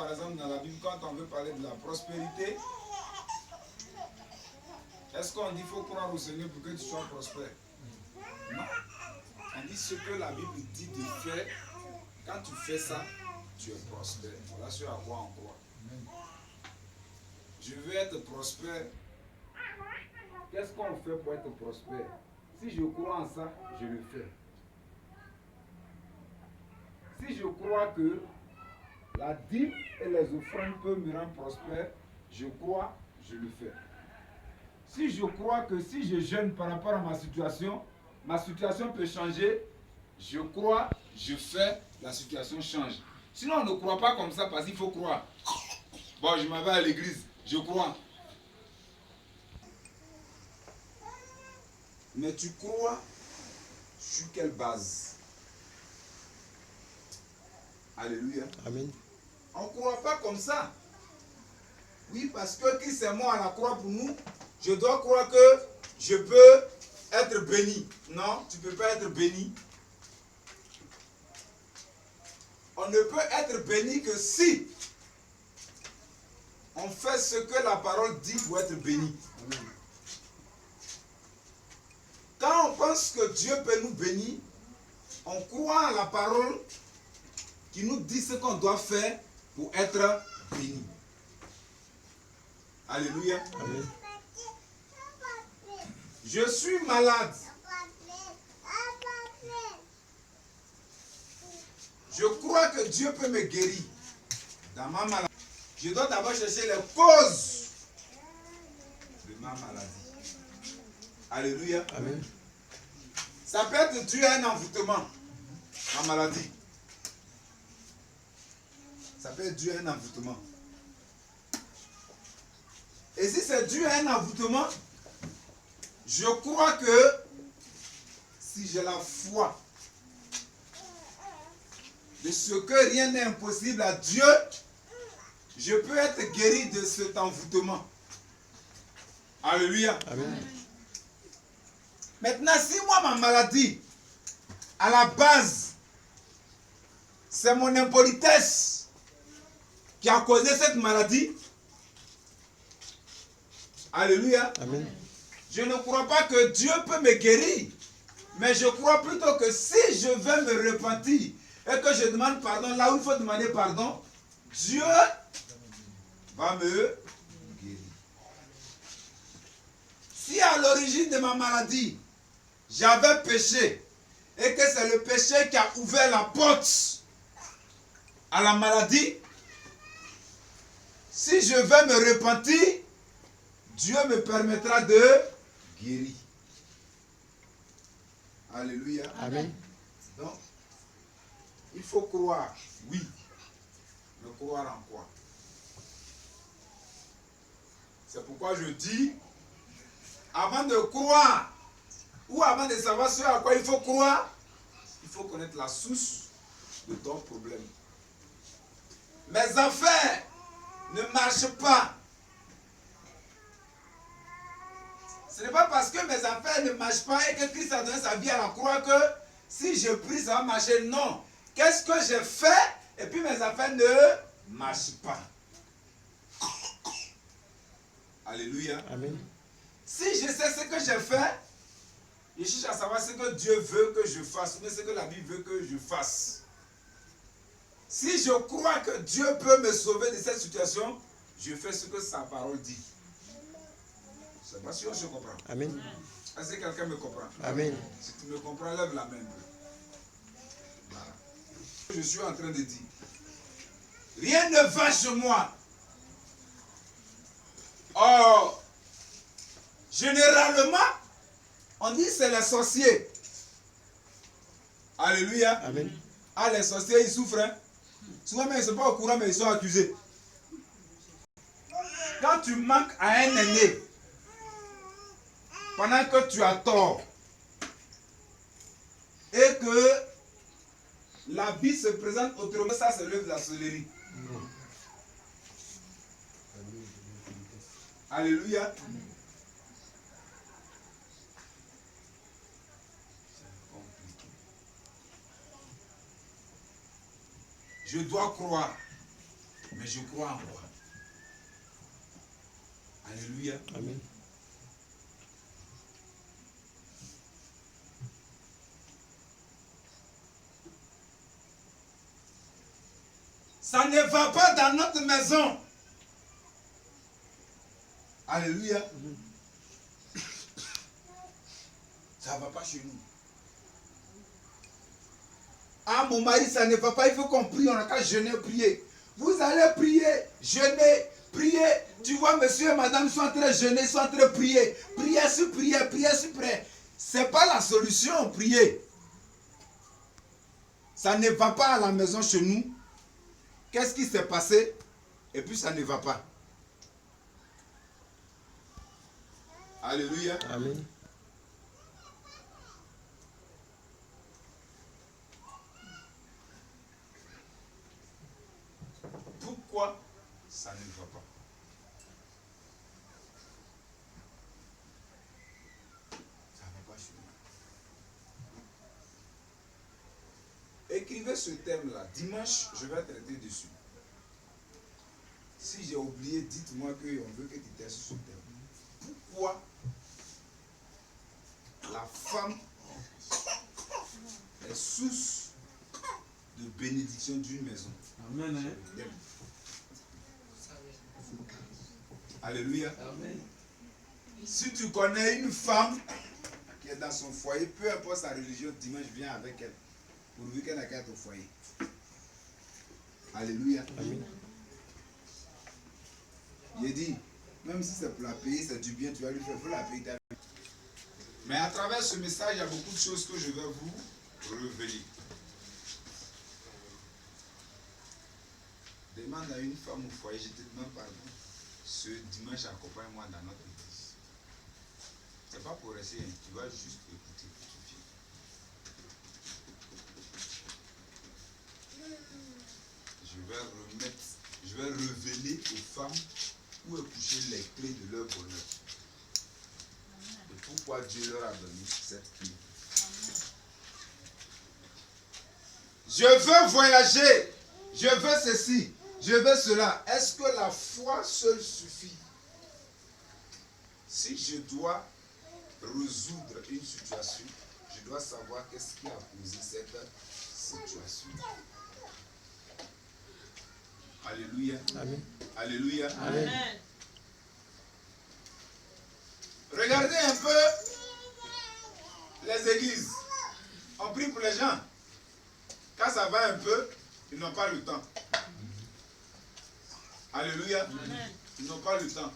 par exemple dans la Bible, quand on veut parler de la prospérité, est-ce qu'on dit qu'il faut croire au Seigneur pour que tu sois prospère? Non. On dit ce que la Bible dit de faire. Quand tu fais ça, tu es prospère. Voilà ce à quoi on croit. Je veux être prospère. Qu'est-ce qu'on fait pour être prospère? Si je crois en ça, je le fais. Si je crois que la dîme et les offrandes peuvent me rendre prospère, je crois, je le fais. Si je crois que si je jeûne par rapport à ma situation peut changer, je crois, je fais, la situation change. Sinon, on ne croit pas comme ça parce qu'il faut croire. Bon, je m'en vais à l'église, je crois. Mais tu crois sur quelle base? Alléluia. Amen. On ne croit pas comme ça. Oui, parce que Christ est mort à la croix pour nous. Je dois croire que je peux être béni. Non, tu ne peux pas être béni. On ne peut être béni que si on fait ce que la parole dit pour être béni. Amen. Quand on pense que Dieu peut nous bénir, on croit à la parole qui nous dit ce qu'on doit faire pour être béni. Alléluia. Amen. Je suis malade. Je crois que Dieu peut me guérir dans ma maladie. Je dois d'abord chercher les causes de ma maladie. Alléluia. Amen. Ça peut être dû à un envoûtement, ma maladie. Ça peut être dû à un envoûtement. Et si c'est dû à un envoûtement, je crois que si j'ai la foi de ce que rien n'est impossible à Dieu, je peux être guéri de cet envoûtement. Alléluia. Amen. Maintenant, si moi, ma maladie, à la base, c'est mon impolitesse qui a causé cette maladie, alléluia. Amen. Je ne crois pas que Dieu peut me guérir, mais je crois plutôt que si je vais me repentir et que je demande pardon là où il faut demander pardon, Dieu va me guérir. Si à l'origine de ma maladie, j'avais péché et que c'est le péché qui a ouvert la porte à la maladie, si je vais me repentir, Dieu me permettra de guérir. Alléluia. Amen. Donc, il faut croire, oui. Mais croire en quoi? C'est pourquoi je dis, avant de croire, ou avant de savoir ce à quoi il faut croire, il faut connaître la source de ton problème. Mes affaires ne marchent pas. Ce n'est pas parce que mes affaires ne marchent pas et que Christ a donné sa vie à la croix que si je prie, ça va marcher. Non. Qu'est-ce que j'ai fait et puis mes affaires ne marchent pas. Alléluia. Amen. Si je sais ce que j'ai fait, je cherche à savoir ce que Dieu veut que je fasse, ou ce que la Bible veut que je fasse. Si je crois que Dieu peut me sauver de cette situation, je fais ce que sa parole dit. Je ne sais pas si on se comprend. Amen. Est-ce que quelqu'un me comprend? Amen. Si tu me comprends, lève la main. Voilà. Je suis en train de dire, rien ne va chez moi. Or, généralement, on dit c'est les sorciers. Alléluia. Amen. Ah, les sorciers, ils souffrent. Hein? Souvent, mais ils ne sont pas au courant, mais ils sont accusés. Quand tu manques à un aîné, pendant que tu as tort, et que la vie se présente autrement, ça se lève la sorcellerie. Alléluia. Je dois croire Mais je crois en quoi? Alléluia. Amen. Ça ne va pas dans notre maison. Alléluia. Ça ne va pas chez nous. Ah, mon mari, ça ne va pas. Il faut qu'on prie. On n'a qu'à jeûner, prier. Vous allez prier, jeûner, prier. Tu vois, monsieur et madame sont en train de jeûner, sont en train de prier. Prier sur prière, prier sur prière. Ce n'est pas la solution, prier. Ça ne va pas à la maison chez nous. Qu'est-ce qui s'est passé? Et puis ça ne va pas. Alléluia. Amen. Pourquoi ça ne va pas? Ça ne va pas chez nous. Écrivez ce thème-là. Dimanche, je vais traiter dessus. Si j'ai oublié, dites-moi qu'on veut que tu testes sur ce thème. Pourquoi la femme est source de bénédiction d'une maison? Amen. Alléluia. Amen. Si tu connais une femme qui est dans son foyer, peu importe sa religion, dimanche viens avec elle. Pourvu qu'elle n'a qu'à être au foyer. Alléluia. Amen. Il dit, même si c'est pour la payer, c'est du bien, tu vas lui faire, il faut la payer. Mais à travers ce message, il y a beaucoup de choses que je vais vous révéler. Demande à une femme au foyer, je te demande pardon. Ce dimanche, accompagne-moi dans notre église. C'est pas pour rester, tu vas juste écouter. Je vais révéler aux femmes où est couché les clés de leur bonheur. Et pourquoi Dieu leur a donné cette clé. Je veux voyager. Je veux ceci. Je veux cela. Est-ce que la foi seule suffit? Si je dois résoudre une situation, je dois savoir qu'est-ce qui a causé cette situation. Alléluia. Amen. Alléluia. Amen. Regardez un peu les églises. On prie pour les gens. Quand ça va un peu, ils n'ont pas le temps. Alléluia. Amen. Ils n'ont pas le temps.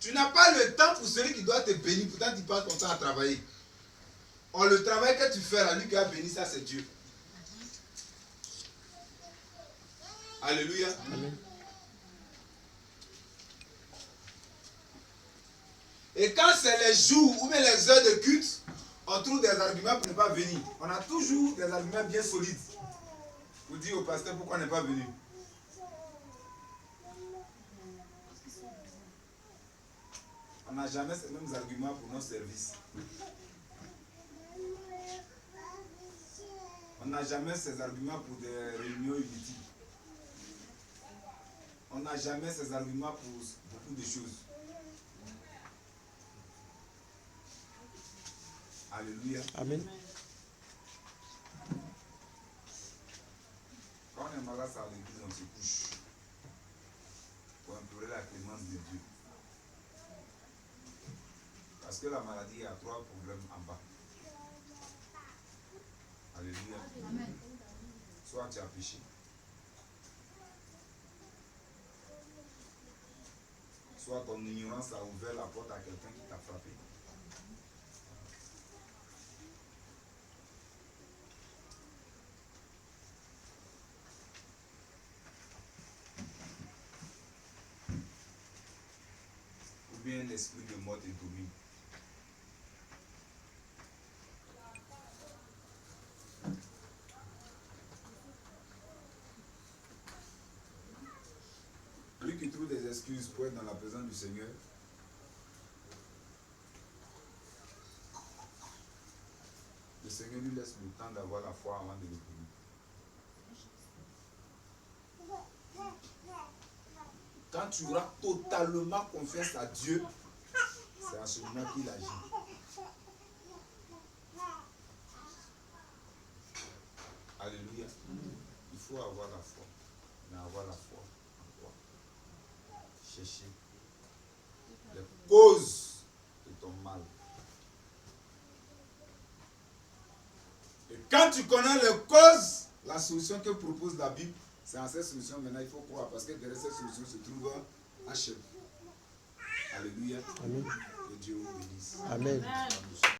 Tu n'as pas le temps pour celui qui doit te bénir. Pourtant, tu passes ton temps à travailler. Or, le travail que tu fais là, lui qui a béni, ça c'est Dieu. Alléluia. Amen. Et quand c'est les jours ou bien les heures de culte, on trouve des arguments pour ne pas venir. On a toujours des arguments bien solides pour dire au pasteur pourquoi on n'est pas venu. On n'a jamais ces mêmes arguments pour nos services. On n'a jamais ces arguments pour des réunions inutiles. On n'a jamais ces arguments pour beaucoup de choses. Alléluia. Amen. Quand on est malade à l'église, on se couche pour implorer la clémence de Dieu. Parce que la maladie a 3 problèmes en bas. Alléluia. Amen. Soit tu as péché. Soit ton ignorance a ouvert la porte à quelqu'un qui t'a frappé. Ou bien l'esprit de mort te domine. Lui qui trouve des excuses pour être dans la présence du Seigneur, le Seigneur lui laisse le temps d'avoir la foi avant de le bénir. tu auras totalement confiance à Dieu, c'est à ce moment qu'il agit. Alléluia. Il faut avoir la foi. Mais avoir la foi en quoi? Chercher les causes de ton mal. Et quand tu connais les causes, la solution que propose la Bible, c'est en cette solution maintenant il faut croire. Parce que derrière cette solution se trouve un chef. Alléluia. Amen. Que Dieu vous bénisse. Amen.